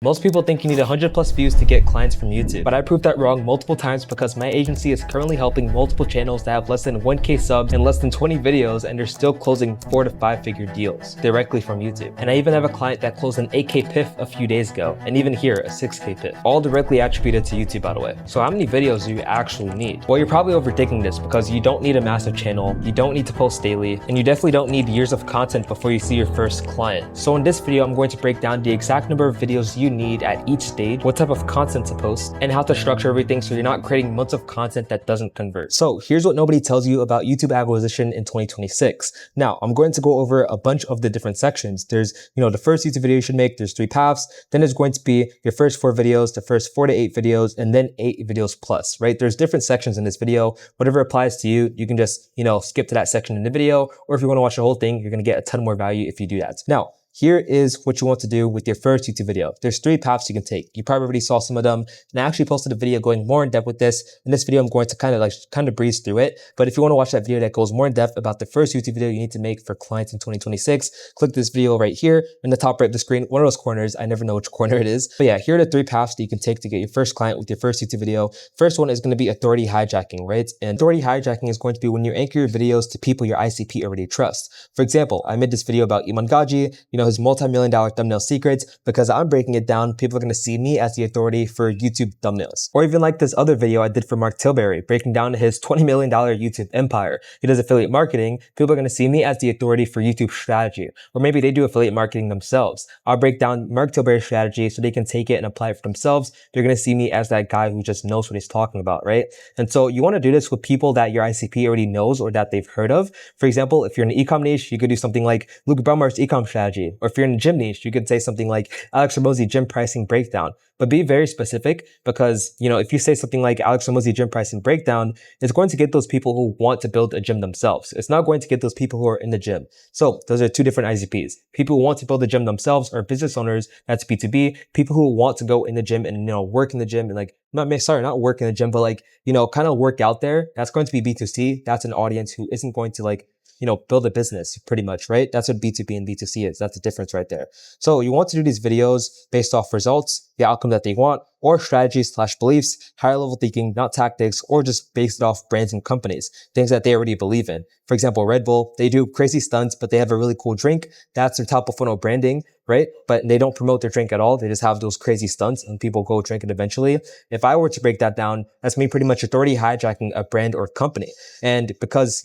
Most people think you need 100 plus views to get clients from YouTube, but I proved that wrong multiple times because my agency is currently helping multiple channels that have less than 1K subs and less than 20 videos, and they're still closing 4 to 5 figure deals directly from YouTube. And I even have a client that closed an 8K PIF a few days ago, and even here a 6K PIF, all directly attributed to YouTube, by the way. So how many videos do you actually need? Well, you're probably overthinking this because you don't need a massive channel, you don't need to post daily, and you definitely don't need years of content before you see your first client. So in this video, I'm going to break down the exact number of videos you need at each stage, what type of content to post, and how to structure everything so you're not creating months of content that doesn't convert. So here's what nobody tells you about YouTube acquisition in 2026. Now, I'm going to go over a bunch of the different sections. There's, the first YouTube video you should make, there's 3 paths. Then there's going to be your first 4 videos, the first 4 to 8 videos, and then 8 videos plus, right? There's different sections in this video. Whatever applies to you, you can just, skip to that section in the video, or if you want to watch the whole thing, you're going to get a ton more value if you do that. Now, here is what you want to do with your first YouTube video. There's 3 paths you can take. You probably already saw some of them, and I actually posted a video going more in depth with this. In this video, I'm going to kind of breeze through it. But if you want to watch that video that goes more in depth about the first YouTube video you need to make for clients in 2026, click this video right here in the top right of the screen, one of those corners. I never know which corner it is. But yeah, here are the 3 paths that you can take to get your first client with your first YouTube video. First one is going to be authority hijacking, right? And authority hijacking is going to be when you anchor your videos to people your ICP already trusts. For example, I made this video about Iman Gaji, his multi-million-dollar thumbnail secrets. Because I'm breaking it down, people are going to see me as the authority for YouTube thumbnails. Or even like this other video I did for Mark Tilbury, breaking down his $20 million YouTube empire. He does affiliate marketing. People are going to see me as the authority for YouTube strategy. Or maybe they do affiliate marketing themselves. I'll break down Mark Tilbury's strategy so they can take it and apply it for themselves. They're going to see me as that guy who just knows what he's talking about, right? And so you want to do this with people that your ICP already knows or that they've heard of. For example, if you're in an e-com niche, you could do something like Luke Brummer's e-com strategy. Or if you're in a gym niche, you could say something like Alex Hormozi gym pricing breakdown. But be very specific because, if you say something like Alex Hormozi gym pricing breakdown, it's going to get those people who want to build a gym themselves. It's not going to get those people who are in the gym. So those are 2 different ICPs. People who want to build a gym themselves are business owners. That's B2B. People who want to go in the gym and, work in the gym and not work in the gym, but kind of work out there. That's going to be B2C. That's an audience who isn't going to build a business pretty much, right? That's what B2B and B2C is. That's the difference right there. So you want to do these videos based off results, the outcome that they want, or strategies/beliefs, higher level thinking, not tactics, or just based off brands and companies, things that they already believe in. For example, Red Bull, they do crazy stunts, but they have a really cool drink. That's their top of funnel branding, right? But they don't promote their drink at all. They just have those crazy stunts and people go drink it eventually. If I were to break that down, that's me pretty much authority hijacking a brand or company. And because,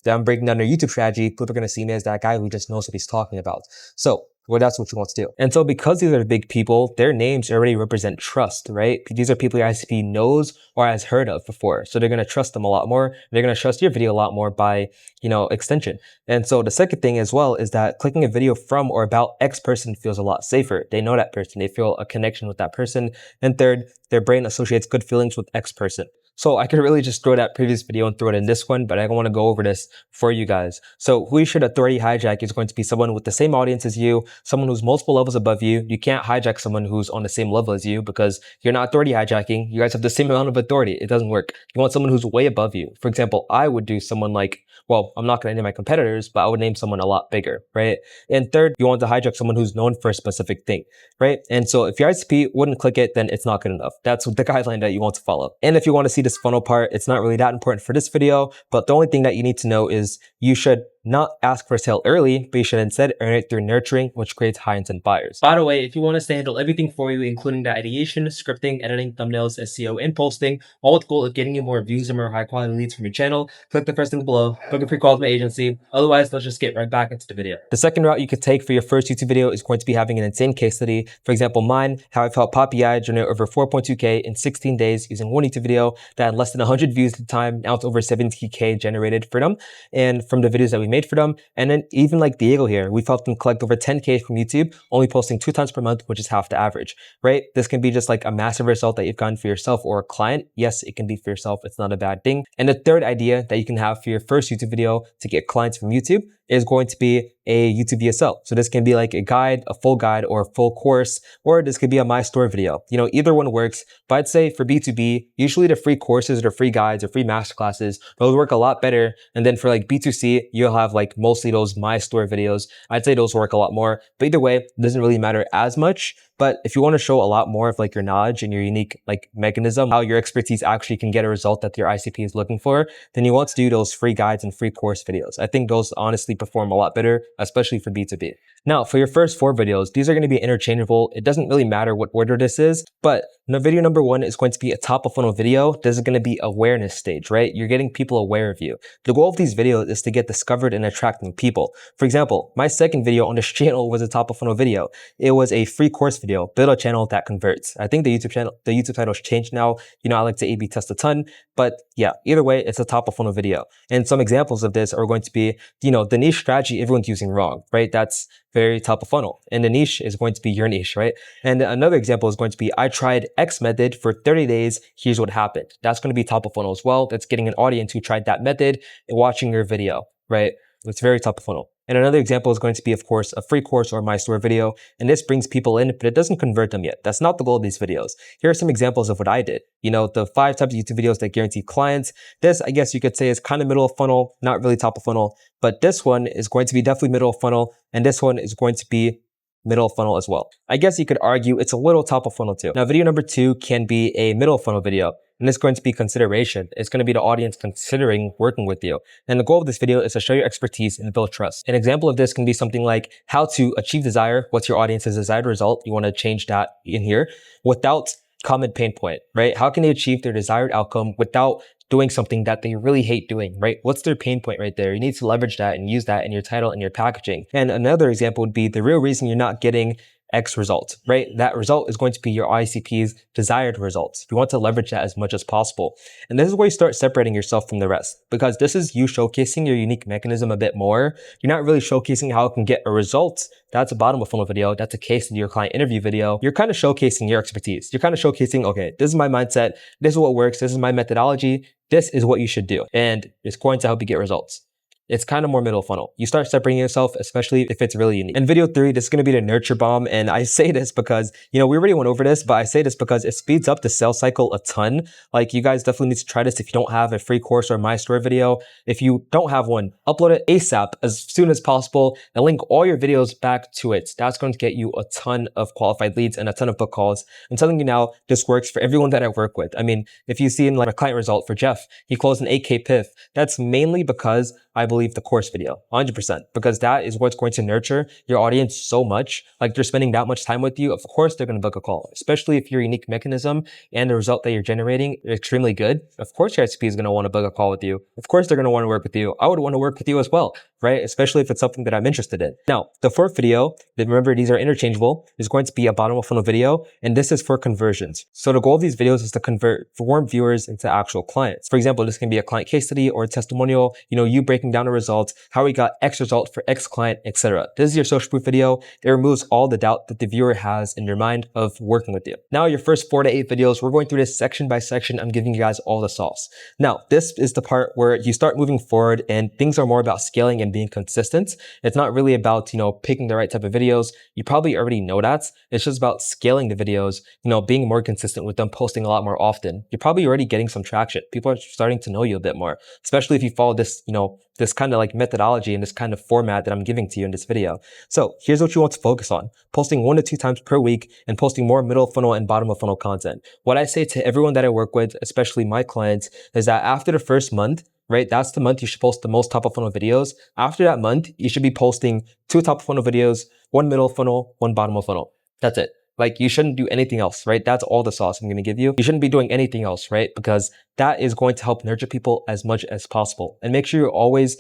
that I'm breaking down their YouTube strategy, people are going to see me as that guy who just knows what he's talking about. So, that's what you want to do. And so because these are big people, their names already represent trust, right? These are people your ICP knows or has heard of before. So they're going to trust them a lot more. They're going to trust your video a lot more by, extension. And so the second thing as well is that clicking a video from or about X person feels a lot safer. They know that person. They feel a connection with that person. And third, their brain associates good feelings with X person. So I could really just throw that previous video and throw it in this one, but I want to go over this for you guys. So who you should authority hijack is going to be someone with the same audience as you, someone who's multiple levels above you. You can't hijack someone who's on the same level as you because you're not authority hijacking. You guys have the same amount of authority. It doesn't work. You want someone who's way above you. For example, I would do someone like, I'm not going to name my competitors, but I would name someone a lot bigger, right? And third, you want to hijack someone who's known for a specific thing, right? And so if your ICP wouldn't click it, then it's not good enough. That's the guideline that you want to follow. And if you want to see this funnel part, it's not really that important for this video, but the only thing that you need to know is you should not ask for a sale early, but you should instead earn it through nurturing, which creates high intent buyers. By the way, if you want us to handle everything for you, including the ideation, scripting, editing, thumbnails, SEO, and posting, all with the goal of getting you more views and more high quality leads from your channel, click the first link below, book a free call with my agency. Otherwise, let's just get right back into the video. The second route you could take for your first YouTube video is going to be having an insane case study. For example, mine, how I've helped Poppy AI generate over 4.2K in 16 days using one YouTube video that had less than 100 views at the time. Now it's over 70K generated for them and from the videos that we made for them. And then even like Diego here, we've helped him collect over 10K from YouTube, only posting 2 times per month, which is half the average, right? This can be just like a massive result that you've gotten for yourself or a client. Yes, it can be for yourself. It's not a bad thing. And the third idea that you can have for your first YouTube video to get clients from YouTube is going to be a YouTube VSL. So this can be like a guide, a full guide, or a full course, or this could be a My Store video. Either one works, but I'd say for B2B, usually the free courses or free guides or free masterclasses, those work a lot better. And then for like B2C, you'll have like mostly those My Store videos. I'd say those work a lot more, but either way, it doesn't really matter as much. But if you want to show a lot more of like your knowledge and your unique like mechanism, how your expertise actually can get a result that your ICP is looking for, then you want to do those free guides and free course videos. I think those honestly perform a lot better, especially for B2B. Now, for your first 4 videos, these are going to be interchangeable. It doesn't really matter what order this is, but video number 1 is going to be a top of funnel video. This is going to be awareness stage, right? You're getting people aware of you. The goal of these videos is to get discovered and attracting people. For example, my second video on this channel was a top of funnel video. It was a free course video, build a channel that converts. I think the YouTube title's changed now. You know, I like to A/B test a ton, but yeah, either way, it's a top of funnel video. And some examples of this are going to be, you know, the niche strategy everyone's using wrong, right? That's very top of funnel. And the niche is going to be your niche, right? And another example is going to be, I tried X method for 30 days. Here's what happened. That's going to be top of funnel as well. That's getting an audience who tried that method and watching your video, right? It's very top of funnel. And another example is going to be, of course, a free course or my store video. And this brings people in, but it doesn't convert them yet. That's not the goal of these videos. Here are some examples of what I did. You know, the 5 types of YouTube videos that guarantee clients. This, I guess you could say, is kind of middle of funnel, not really top of funnel. But this one is going to be definitely middle of funnel. And this one is going to be middle of funnel as well. I guess you could argue it's a little top of funnel too. Now, video number 2 can be a middle of funnel video. And it's going to be consideration. It's going to be the audience considering working with you. And the goal of this video is to show your expertise and build trust. An example of this can be something like how to achieve desire. What's your audience's desired result? You want to change that in here without common pain point, right? How can they achieve their desired outcome without doing something that they really hate doing, right? What's their pain point right there? You need to leverage that and use that in your title and your packaging. And another example would be the real reason you're not getting X result, right? That result is going to be your ICP's desired results. You want to leverage that as much as possible. And this is where you start separating yourself from the rest, because this is you showcasing your unique mechanism a bit more. You're not really showcasing how it can get a result. That's a bottom of funnel video. That's a case study, your client interview video. You're kind of showcasing your expertise. You're kind of showcasing, okay, this is my mindset. This is what works. This is my methodology. This is what you should do. And it's going to help you get results. It's kind of more middle funnel. You start separating yourself, especially if it's really unique. In video 3, this is going to be the nurture bomb. And I say this because, you know, we already went over this, but I say this because it speeds up the sales cycle a ton. Like, you guys definitely need to try this if you don't have a free course or my store video. If you don't have one, upload it ASAP as soon as possible and link all your videos back to it. That's going to get you a ton of qualified leads and a ton of book calls. I'm telling you now, this works for everyone that I work with. I mean, if you see in like a client result for Jeff, he closed an 8K PIF. That's mainly because I believe the course video, 100%, because that is what's going to nurture your audience so much. Like, they're spending that much time with you. Of course, they're going to book a call, especially if your unique mechanism and the result that you're generating is extremely good. Of course, your ICP is going to want to book a call with you. Of course, they're going to want to work with you. I would want to work with you as well, right? Especially if it's something that I'm interested in. Now, the 4th video, remember these are interchangeable, is going to be a bottom of funnel video. And this is for conversions. So the goal of these videos is to convert warm viewers into actual clients. For example, this can be a client case study or a testimonial, you know, you breaking down the results, how we got X result for X client, etc. This is your social proof video. It removes all the doubt that the viewer has in their mind of working with you. Now, your first 4 to 8 videos, we're going through this section by section. I'm giving you guys all the sauce. Now, this is the part where you start moving forward and things are more about scaling and being consistent. It's not really about, you know, picking the right type of videos. You probably already know that. It's just about scaling the videos, you know, being more consistent with them, posting a lot more often. You're probably already getting some traction. People are starting to know you a bit more, especially if you follow this, you know, this kind of like methodology and this kind of format that I'm giving to you in this video. So here's what you want to focus on: posting 1 to 2 times per week and posting more middle funnel and bottom of funnel content. What I say to everyone that I work with, especially my clients, is that after the first month, right, that's the month you should post the most top of funnel videos. After that month, you should be posting 2 top of funnel videos, 1 middle funnel, 1 bottom of funnel. That's it. Like, you shouldn't do anything else, right? That's all the sauce I'm going to give you. You shouldn't be doing anything else, right? Because that is going to help nurture people as much as possible. And make sure you're always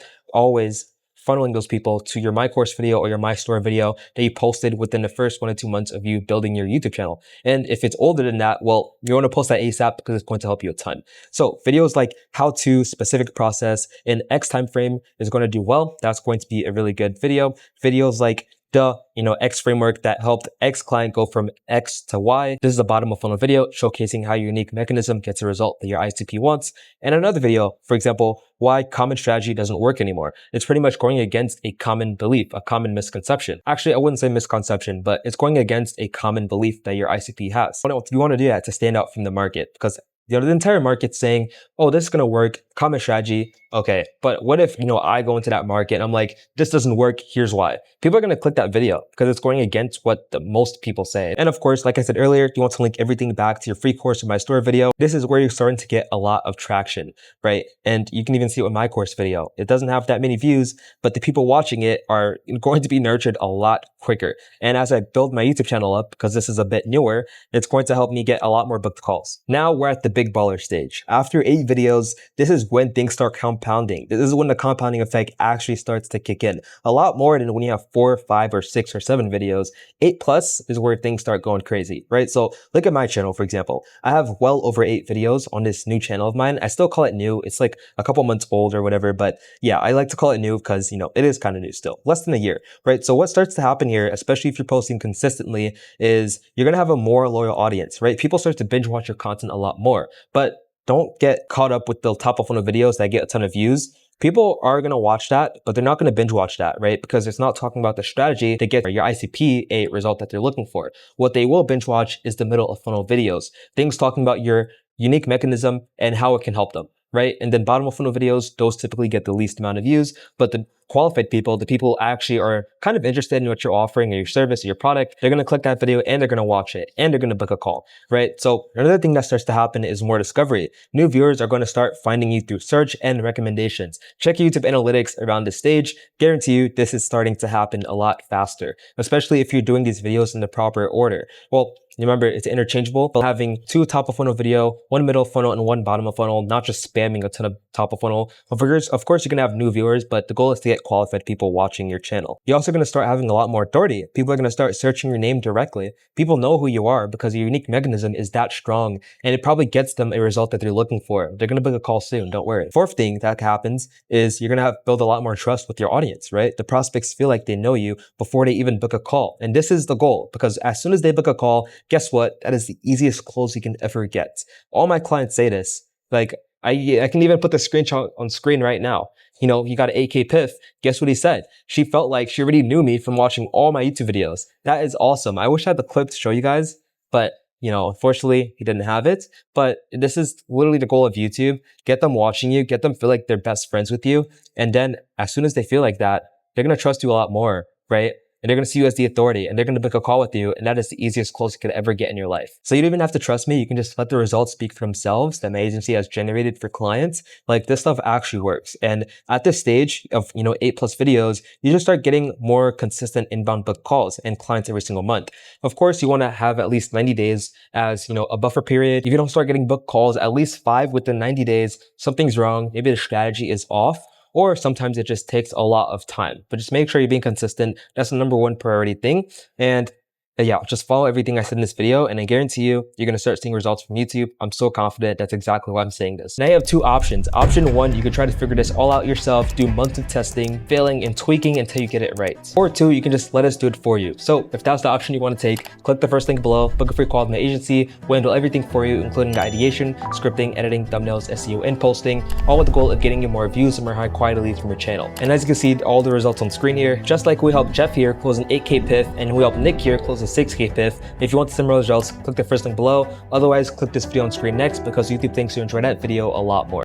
funneling those people to your My Course video or your My Store video that you posted within the first 1 to 2 months of you building your YouTube channel. And if it's older than that, well, you want to post that ASAP because it's going to help you a ton. So videos like how to specific process in X time frame is going to do well. That's going to be a really good video. Videos like the, you know, X framework that helped X client go from X to Y. This is a bottom of funnel video showcasing how your unique mechanism gets a result that your ICP wants. And another video, for example, why common strategy doesn't work anymore. It's pretty much going against a common belief, a common misconception. Actually, I wouldn't say misconception, but it's going against a common belief that your ICP has. You want to do that to stand out from the market, because the entire market's saying, oh, this is going to work. comment strategy. Okay, but what if, I go into that market and I'm like, this doesn't work, here's why. People are going to click that video because it's going against what the most people say. And of course, like I said earlier, you want to link everything back to your free course or my store video. This is where you're starting to get a lot of traction, right? And you can even see it with my course video. It doesn't have that many views, but the people watching it are going to be nurtured a lot quicker. And as I build my YouTube channel up, because this is a bit newer, it's going to help me get a lot more booked calls. Now we're at the big baller stage. After 8 videos, this is when things start compounding. This is when the compounding effect actually starts to kick in. A lot more than when you have 4, 5, or 6 or 7 videos. 8+ is where things start going crazy, right? So look at my channel, for example. I have well over 8 videos on this new channel of mine. I still call it new. It's like a couple months old or whatever, but yeah, I like to call it new because, it is kind of new still. Less than a year, right? So what starts to happen here, especially if you're posting consistently, is you're going to have a more loyal audience, right? People start to binge watch your content a lot more, but don't get caught up with the top of funnel videos that get a ton of views. People are going to watch that, but they're not going to binge watch that, right? Because it's not talking about the strategy to get your ICP a result that they're looking for. What they will binge watch is the middle of funnel videos, things talking about your unique mechanism and how it can help them, right? And then bottom of funnel videos, those typically get the least amount of views, but the qualified people, the people actually are kind of interested in what you're offering or your service or your product, they're going to click that video and they're going to watch it and they're going to book a call, right? So another thing that starts to happen is more discovery. New viewers are going to start finding you through search and recommendations. Check YouTube analytics around this stage. Guarantee you this is starting to happen a lot faster, especially if you're doing these videos in the proper order. Well, remember, it's interchangeable, but having 2 top of funnel video, 1 middle of funnel, and 1 bottom of funnel, not just spamming a ton of top of funnel. Of course, you're going to have new viewers, but the goal is to get qualified people watching your channel. You're also going to start having a lot more authority. People are going to start searching your name directly. People know who you are because your unique mechanism is that strong, and it probably gets them a result that they're looking for. They're going to book a call soon, don't worry. Fourth thing that happens is you're going to build a lot more trust with your audience, right? The prospects feel like they know you before they even book a call. And this is the goal, because as soon as they book a call, guess what? That is the easiest close you can ever get. All my clients say this. Like, I can even put the screenshot on screen right now. He got an 8K PIF. Guess what he said? She felt like she already knew me from watching all my YouTube videos. That is awesome. I wish I had the clip to show you guys, but unfortunately he didn't have it. But this is literally the goal of YouTube. Get them watching you, get them feel like they're best friends with you. And then as soon as they feel like that, they're going to trust you a lot more, right? And they're going to see you as the authority and they're going to book a call with you. And that is the easiest close you could ever get in your life. So you don't even have to trust me. You can just let the results speak for themselves that my agency has generated for clients. Like, this stuff actually works. And at this stage of, 8+ videos, you just start getting more consistent inbound book calls and clients every single month. Of course, you want to have at least 90 days as, a buffer period. If you don't start getting book calls at least 5 within 90 days, something's wrong. Maybe the strategy is off. Or sometimes it just takes a lot of time, but just make sure you're being consistent. That's the number 1 priority thing. And yeah, just follow everything I said in this video and I guarantee you, you're going to start seeing results from YouTube. I'm so confident. That's exactly why I'm saying this. Now you have 2 options. Option 1, you can try to figure this all out yourself, do months of testing, failing and tweaking until you get it right. Or 2, you can just let us do it for you. So if that's the option you want to take, click the first link below, book a free call with my agency. We'll handle everything for you, including the ideation, scripting, editing, thumbnails, SEO, and posting, all with the goal of getting you more views and more high quality leads from your channel. And as you can see, all the results on screen here, just like we helped Jeff here close an 8K PIF and we helped Nick here close a 6K PIF. If you want similar results, click the first link below. Otherwise, click this video on screen next because YouTube thinks you enjoy that video a lot more.